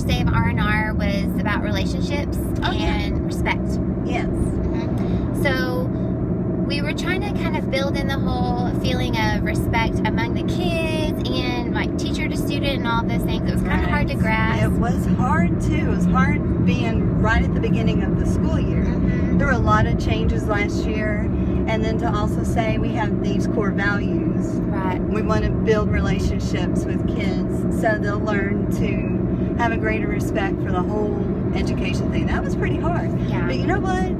first day of R&R was about relationships and respect. Yes. So we were trying to kind of build in the whole feeling of respect among the kids and like teacher to student and all those things. It was kind of hard to grasp. It was hard too. It was hard being right at the beginning of the school year. There were a lot of changes last year, and then to also say we have these core values. Right. We want to build relationships with kids so they'll learn to have a greater respect for the whole education thing. That was pretty hard. Yeah. But you know what?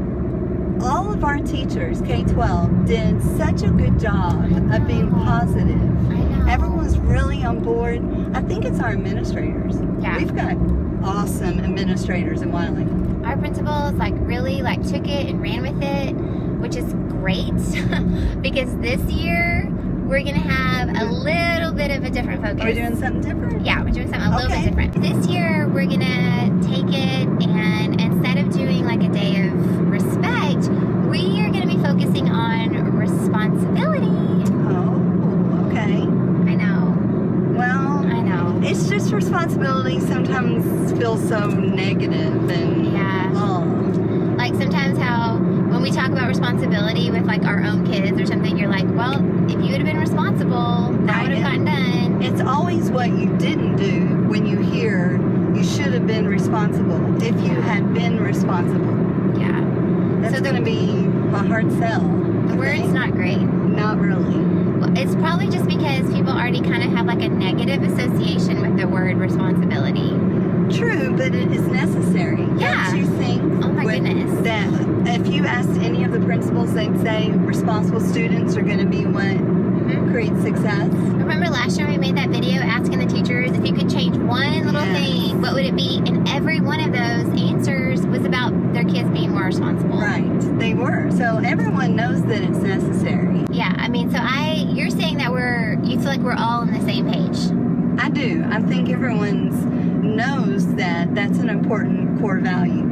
All of our teachers, K-12, did such a good job of being positive. I know. Everyone was really on board. I think it's our administrators. Yeah. We've got awesome administrators in Wylie. Our principals really took it and ran with it, which is great because this year we're gonna have a little bit of a different focus. Are we doing something different? Yeah, we're doing something a little bit different. This year we're gonna take it and instead of doing like a day of respect, we are gonna be focusing on responsibility. Oh, okay. I know. Well, I know. it's just responsibility sometimes feels so negative and like sometimes how when we talk about responsibility with like our own kids or something, you're like, well, if you would have been responsible, that would have gotten done. It's always what you didn't do when you hear you should have been responsible. If you had been responsible. Yeah. That's going to be a hard sell. The word's not great. Not really. Well, it's probably just because people already kind of have like a negative association with the word responsibility. True, but it is necessary. Yeah. Don't you think? Oh my goodness. That if you asked any of the principals, they'd say responsible students are going to be what creates success. Remember last year we made that video asking the teachers if you could change one little thing, what would it be? And every one of those answers was about their kids being more responsible. Right, they were. So everyone knows that it's necessary. Yeah, I mean, you're saying that you feel like we're all on the same page. I do. I think everyone knows that that's an important core value.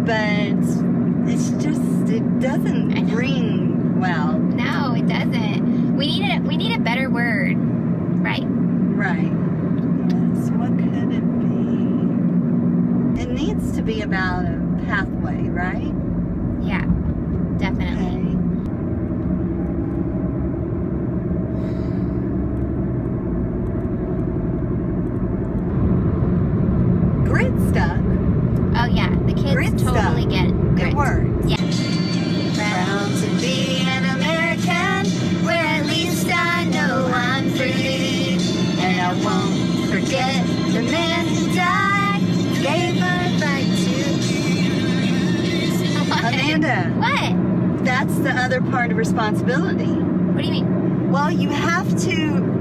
But it's just, it doesn't ring well. No, it doesn't. We need a better word. Right. Right. Yes. What could it be? It needs to be about a pathway, right? Yeah, definitely. Okay. Grit stuck. Oh yeah, the kids totally get grit. It works. Yeah. Proud to be an American, where at least I know I'm free. And I won't forget the man who died, gave her right to. What? Amanda. What? That's the other part of responsibility. What do you mean? Well, you have to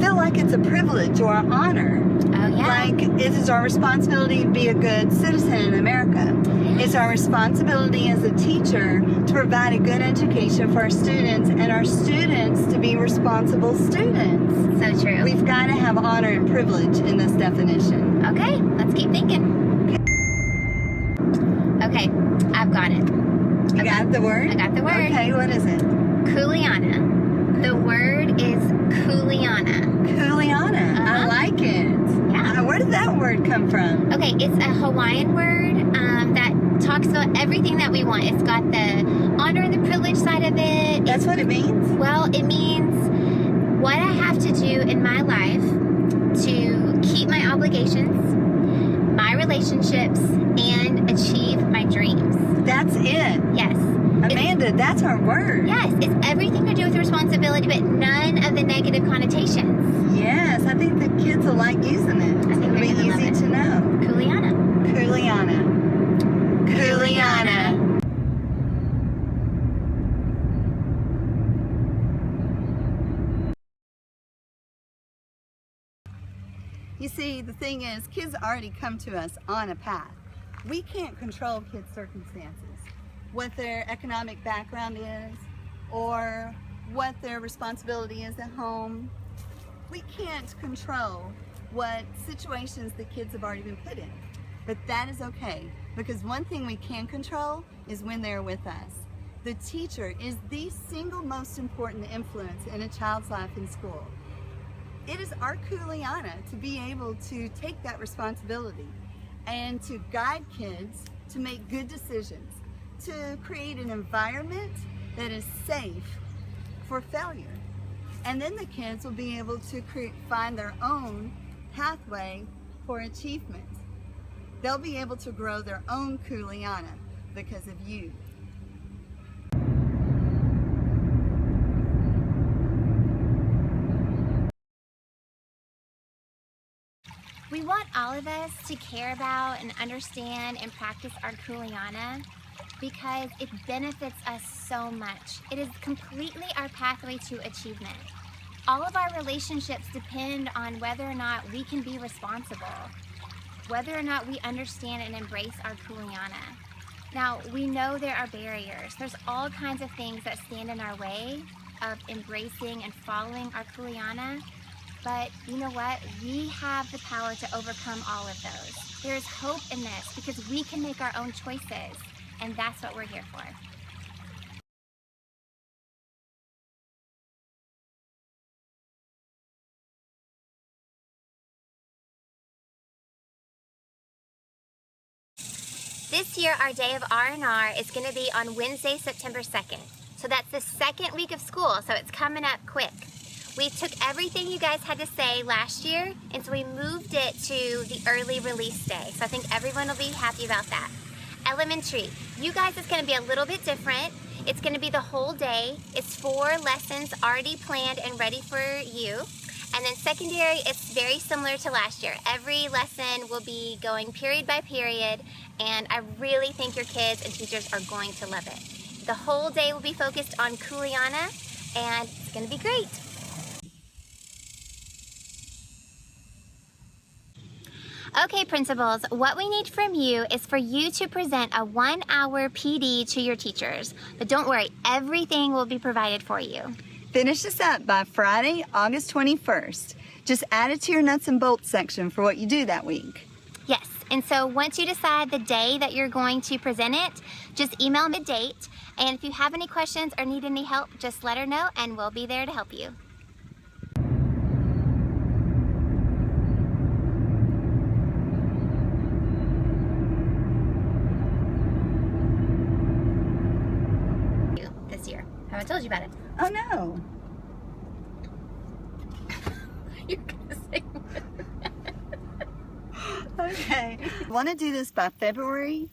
feel like it's a privilege or an honor. Oh yeah. Like, it is our responsibility to be a good citizen in America. It's our responsibility as a teacher to provide a good education for our students and our students to be responsible students. So true. We've got to have honor and privilege in this definition. Okay, let's keep thinking. Okay, I've got it. You got the word? I got the word. Okay, what is it? Kuleana. The word is kuleana. Kuleana. I like it. Yeah. Where did that word come from? Okay, it's a Hawaiian word that talks about everything that we want. It's got the honor and the privilege side of it. That's what it means? Well, it means what I have to do in my life to keep my obligations, my relationships, and achieve my dreams. That's it. Yes. Amanda, that's our word. Yes, it's everything to do with responsibility, but none of the negative connotations. Yes, I think the kids will like using it. I think It'll be they're gonna easy love it. to know. Kuleana. Kuleana. Kuleana. You see, the thing is, kids already come to us on a path. We can't control kids' circumstances, what their economic background is, or what their responsibility is at home. We can't control what situations the kids have already been put in. But that is okay, because one thing we can control is when they're with us. The teacher is the single most important influence in a child's life in school. it is our kuleana to be able to take that responsibility and to guide kids to make good decisions, to create an environment that is safe for failure. And then the kids will be able to find their own pathway for achievement. They'll be able to grow their own kuleana because of you. We want all of us to care about and understand and practice our kuleana because it benefits us so much. It is completely our pathway to achievement. All of our relationships depend on whether or not we can be responsible, whether or not we understand and embrace our kuleana. Now, we know there are barriers. There's all kinds of things that stand in our way of embracing and following our kuleana. But you know what? We have the power to overcome all of those. There is hope in this because we can make our own choices, and that's what we're here for. This year, our day of R&R is going to be on Wednesday, September 2nd. So that's the second week of school, so it's coming up quick. We took everything you guys had to say last year, and so we moved it to the early release day. So I think everyone will be happy about that. Elementary, you guys, it's going to be a little bit different. It's going to be the whole day. It's 4 lessons already planned and ready for you. And then secondary, it's very similar to last year. Every lesson will be going period by period, and I really think your kids and teachers are going to love it. The whole day will be focused on kuleana, and it's going to be great. Okay, principals, what we need from you is for you to present a 1-hour PD to your teachers. But don't worry, everything will be provided for you. Finish this up by Friday, August 21st. Just add it to your nuts and bolts section for what you do that week. Yes, and so once you decide the day that you're going to present it, just email me the date. And if you have any questions or need any help, just let her know and we'll be there to help you. This year. Have I told you about it? Oh no. You're gonna say Okay. I want to do this by February.